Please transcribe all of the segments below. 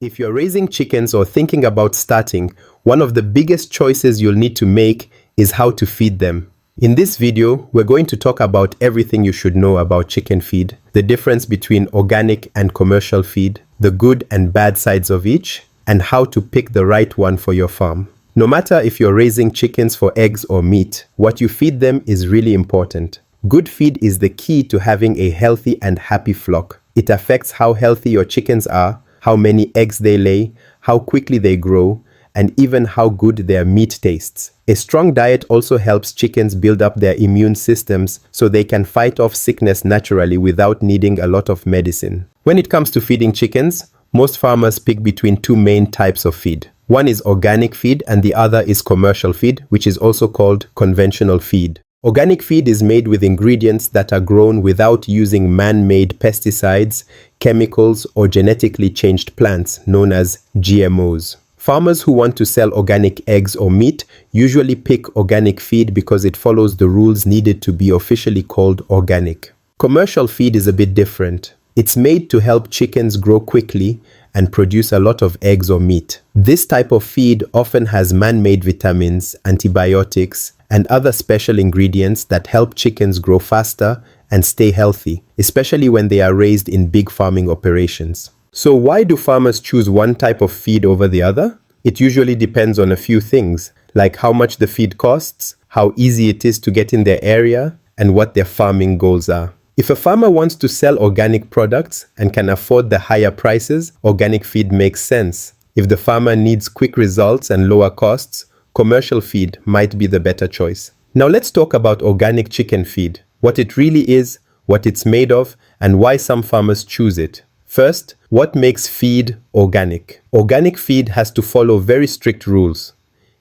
If you're raising chickens or thinking about starting, one of the biggest choices you'll need to make is how to feed them. In this video, we're going to talk about everything you should know about chicken feed, the difference between organic and commercial feed, the good and bad sides of each, and how to pick the right one for your farm. No matter if you're raising chickens for eggs or meat, what you feed them is really important. Good feed is the key to having a healthy and happy flock. It affects how healthy your chickens are, how many eggs they lay, how quickly they grow, and even how good their meat tastes. A strong diet also helps chickens build up their immune systems so they can fight off sickness naturally without needing a lot of medicine. When it comes to feeding chickens, most farmers pick between two main types of feed. One is organic feed and the other is commercial feed, which is also called conventional feed. Organic feed is made with ingredients that are grown without using man-made pesticides, chemicals, or genetically changed plants, known as GMOs. Farmers who want to sell organic eggs or meat usually pick organic feed because it follows the rules needed to be officially called organic. Commercial feed is a bit different. It's made to help chickens grow quickly and produce a lot of eggs or meat. This type of feed often has man-made vitamins, antibiotics, and other special ingredients that help chickens grow faster and stay healthy, especially when they are raised in big farming operations. So why do farmers choose one type of feed over the other? It usually depends on a few things, like how much the feed costs, how easy it is to get in their area, and what their farming goals are. If a farmer wants to sell organic products and can afford the higher prices, organic feed makes sense. If the farmer needs quick results and lower costs, commercial feed might be the better choice. Now let's talk about organic chicken feed, what it really is, what it's made of, and why some farmers choose it. First, what makes feed organic? Organic feed has to follow very strict rules.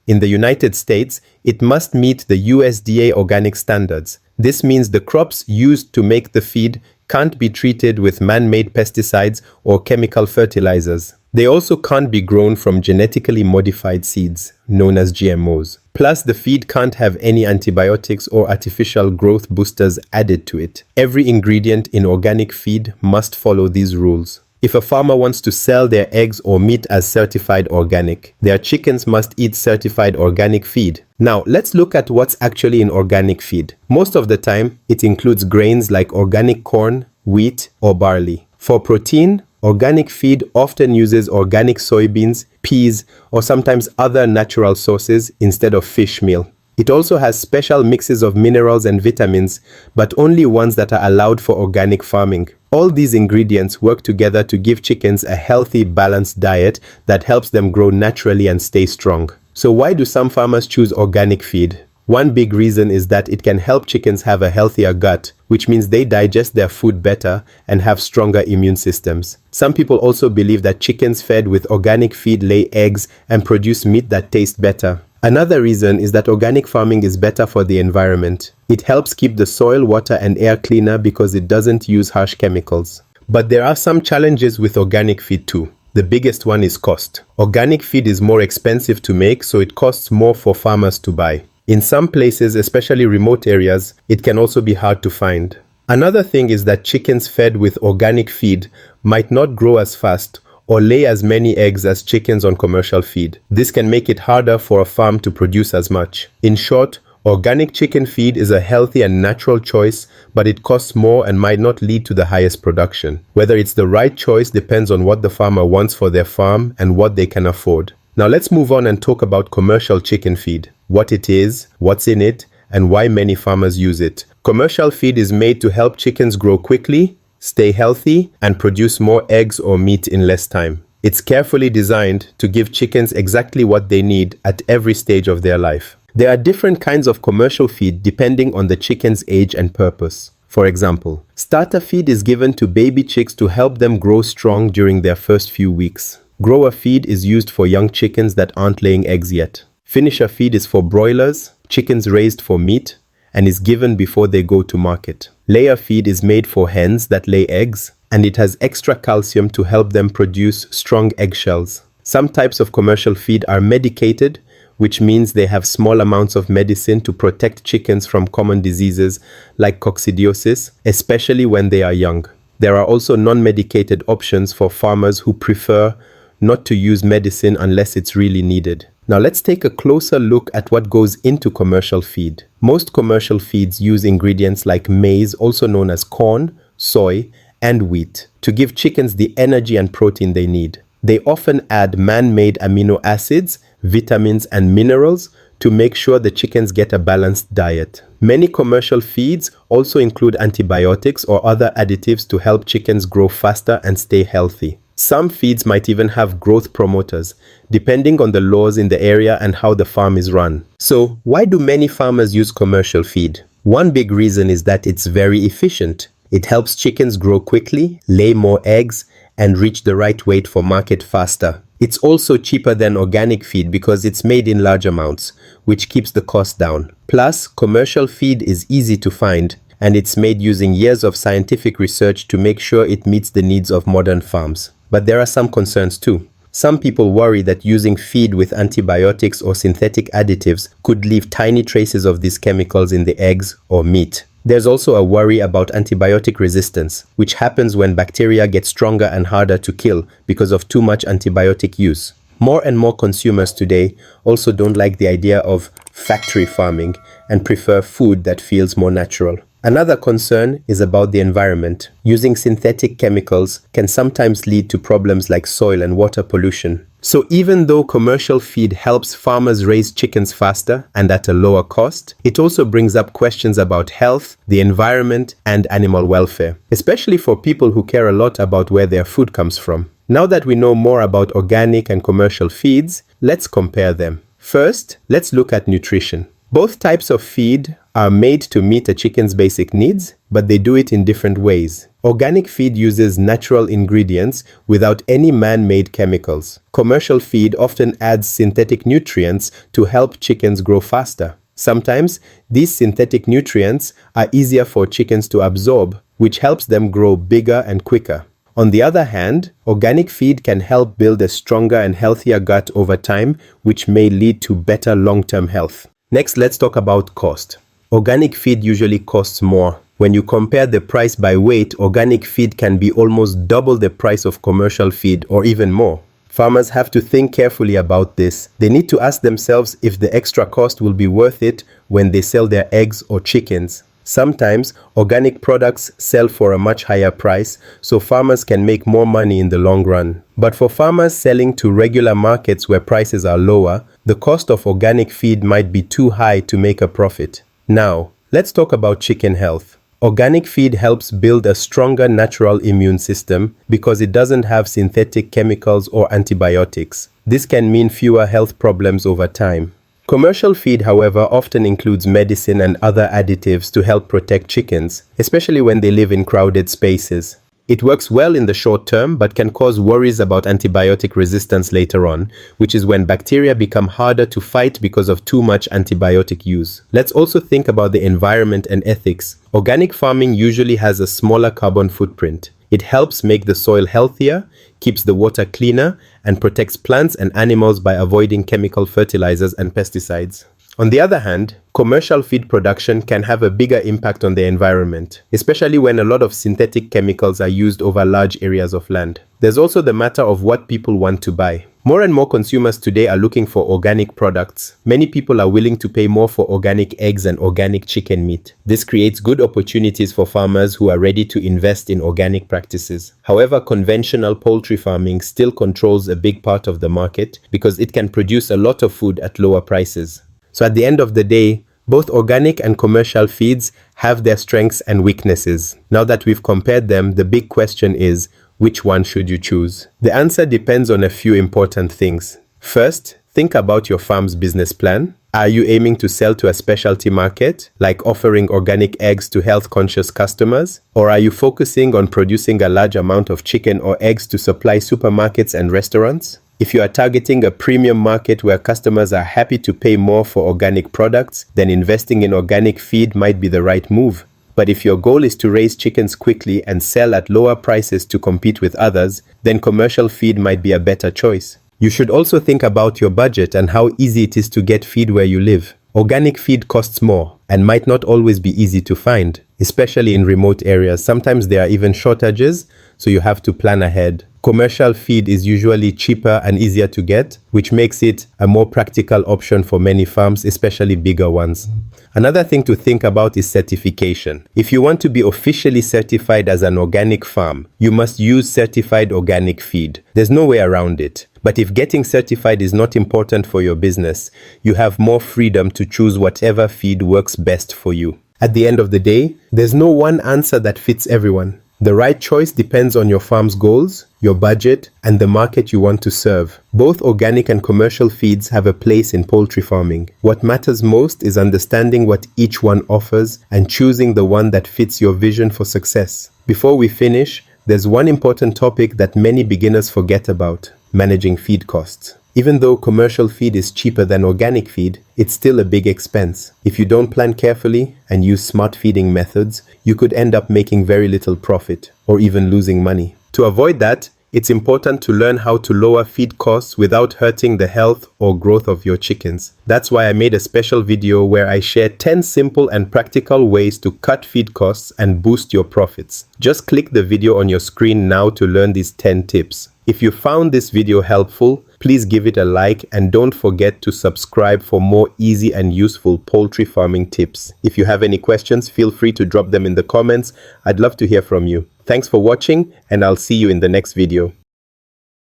In the United States, it must meet the USDA organic standards. This means the crops used to make the feed can't be treated with man-made pesticides or chemical fertilizers. They also can't be grown from genetically modified seeds, known as GMOs. Plus, the feed can't have any antibiotics or artificial growth boosters added to it. Every ingredient in organic feed must follow these rules. If a farmer wants to sell their eggs or meat as certified organic, their chickens must eat certified organic feed. Now, let's look at what's actually in organic feed. Most of the time, it includes grains like organic corn, wheat, or barley. For protein, organic feed often uses organic soybeans, peas, or sometimes other natural sources instead of fish meal. It also has special mixes of minerals and vitamins, but only ones that are allowed for organic farming. All these ingredients work together to give chickens a healthy, balanced diet that helps them grow naturally and stay strong. So why do some farmers choose organic feed? One big reason is that it can help chickens have a healthier gut, which means they digest their food better and have stronger immune systems. Some people also believe that chickens fed with organic feed lay eggs and produce meat that tastes better. Another reason is that organic farming is better for the environment. It helps keep the soil, water, and air cleaner because it doesn't use harsh chemicals. But there are some challenges with organic feed too. The biggest one is cost. Organic feed is more expensive to make, so it costs more for farmers to buy. In some places, especially remote areas, it can also be hard to find. Another thing is that chickens fed with organic feed might not grow as fast or lay as many eggs as chickens on commercial feed. This can make it harder for a farm to produce as much. In short, organic chicken feed is a healthy and natural choice, but it costs more and might not lead to the highest production. Whether it's the right choice depends on what the farmer wants for their farm and what they can afford. Now let's move on and talk about commercial chicken feed. What it is, what's in it, and why many farmers use it. Commercial feed is made to help chickens grow quickly, stay healthy, and produce more eggs or meat in less time. It's carefully designed to give chickens exactly what they need at every stage of their life. There are different kinds of commercial feed depending on the chicken's age and purpose. For example, starter feed is given to baby chicks to help them grow strong during their first few weeks. Grower feed is used for young chickens that aren't laying eggs yet. Finisher feed is for broilers, chickens raised for meat, and is given before they go to market. Layer feed is made for hens that lay eggs, and it has extra calcium to help them produce strong eggshells. Some types of commercial feed are medicated, which means they have small amounts of medicine to protect chickens from common diseases like coccidiosis, especially when they are young. There are also non-medicated options for farmers who prefer not to use medicine unless it's really needed. Now let's take a closer look at what goes into commercial feed. Most commercial feeds use ingredients like maize, also known as corn, soy, and wheat, to give chickens the energy and protein they need. They often add man-made amino acids, vitamins, and minerals to make sure the chickens get a balanced diet. Many commercial feeds also include antibiotics or other additives to help chickens grow faster and stay healthy. Some feeds might even have growth promoters, depending on the laws in the area and how the farm is run. So, why do many farmers use commercial feed? One big reason is that it's very efficient. It helps chickens grow quickly, lay more eggs, and reach the right weight for market faster. It's also cheaper than organic feed because it's made in large amounts, which keeps the cost down. Plus, commercial feed is easy to find, and it's made using years of scientific research to make sure it meets the needs of modern farms. But there are some concerns too. Some people worry that using feed with antibiotics or synthetic additives could leave tiny traces of these chemicals in the eggs or meat. There's also a worry about antibiotic resistance, which happens when bacteria get stronger and harder to kill because of too much antibiotic use. More and more consumers today also don't like the idea of factory farming and prefer food that feels more natural. Another concern is about the environment. Using synthetic chemicals can sometimes lead to problems like soil and water pollution. So even though commercial feed helps farmers raise chickens faster and at a lower cost, it also brings up questions about health, the environment, and animal welfare, especially for people who care a lot about where their food comes from. Now that we know more about organic and commercial feeds, let's compare them. First, let's look at nutrition. Both types of feed are made to meet a chicken's basic needs, but they do it in different ways. Organic feed uses natural ingredients without any man-made chemicals. Commercial feed often adds synthetic nutrients to help chickens grow faster. Sometimes, these synthetic nutrients are easier for chickens to absorb, which helps them grow bigger and quicker. On the other hand, organic feed can help build a stronger and healthier gut over time, which may lead to better long-term health. Next, let's talk about cost. Organic feed usually costs more. When you compare the price by weight, organic feed can be almost double the price of commercial feed or even more. Farmers have to think carefully about this. They need to ask themselves if the extra cost will be worth it when they sell their eggs or chickens. Sometimes, organic products sell for a much higher price, so farmers can make more money in the long run. But for farmers selling to regular markets where prices are lower, the cost of organic feed might be too high to make a profit. Now, let's talk about chicken health. Organic feed helps build a stronger natural immune system because it doesn't have synthetic chemicals or antibiotics. This can mean fewer health problems over time. Commercial feed, however, often includes medicine and other additives to help protect chickens, especially when they live in crowded spaces. It works well in the short term, but can cause worries about antibiotic resistance later on, which is when bacteria become harder to fight because of too much antibiotic use. Let's also think about the environment and ethics. Organic farming usually has a smaller carbon footprint. It helps make the soil healthier, keeps the water cleaner, and protects plants and animals by avoiding chemical fertilizers and pesticides. On the other hand, commercial feed production can have a bigger impact on the environment, especially when a lot of synthetic chemicals are used over large areas of land. There's also the matter of what people want to buy. More and more consumers today are looking for organic products. Many people are willing to pay more for organic eggs and organic chicken meat. This creates good opportunities for farmers who are ready to invest in organic practices. However, conventional poultry farming still controls a big part of the market because it can produce a lot of food at lower prices. So at the end of the day, both organic and commercial feeds have their strengths and weaknesses. Now that we've compared them, the big question is, which one should you choose? The answer depends on a few important things. First, think about your farm's business plan. Are you aiming to sell to a specialty market, like offering organic eggs to health-conscious customers? Or are you focusing on producing a large amount of chicken or eggs to supply supermarkets and restaurants? If you are targeting a premium market where customers are happy to pay more for organic products, then investing in organic feed might be the right move. But if your goal is to raise chickens quickly and sell at lower prices to compete with others, then commercial feed might be a better choice. You should also think about your budget and how easy it is to get feed where you live. Organic feed costs more and might not always be easy to find, especially in remote areas. Sometimes there are even shortages, so you have to plan ahead. Commercial feed is usually cheaper and easier to get, which makes it a more practical option for many farms, especially bigger ones. Another thing to think about is certification. If you want to be officially certified as an organic farm, you must use certified organic feed. There's no way around it. But if getting certified is not important for your business, you have more freedom to choose whatever feed works best for you. At the end of the day, there's no one answer that fits everyone. The right choice depends on your farm's goals, your budget, and the market you want to serve. Both organic and commercial feeds have a place in poultry farming. What matters most is understanding what each one offers and choosing the one that fits your vision for success. Before we finish, there's one important topic that many beginners forget about: managing feed costs. Even though commercial feed is cheaper than organic feed, it's still a big expense. If you don't plan carefully and use smart feeding methods, you could end up making very little profit or even losing money. To avoid that, it's important to learn how to lower feed costs without hurting the health or growth of your chickens. That's why I made a special video where I share 10 simple and practical ways to cut feed costs and boost your profits. Just click the video on your screen now to learn these 10 tips. If you found this video helpful, please give it a like and don't forget to subscribe for more easy and useful poultry farming tips. If you have any questions, feel free to drop them in the comments. I'd love to hear from you. Thanks for watching, and I'll see you in the next video.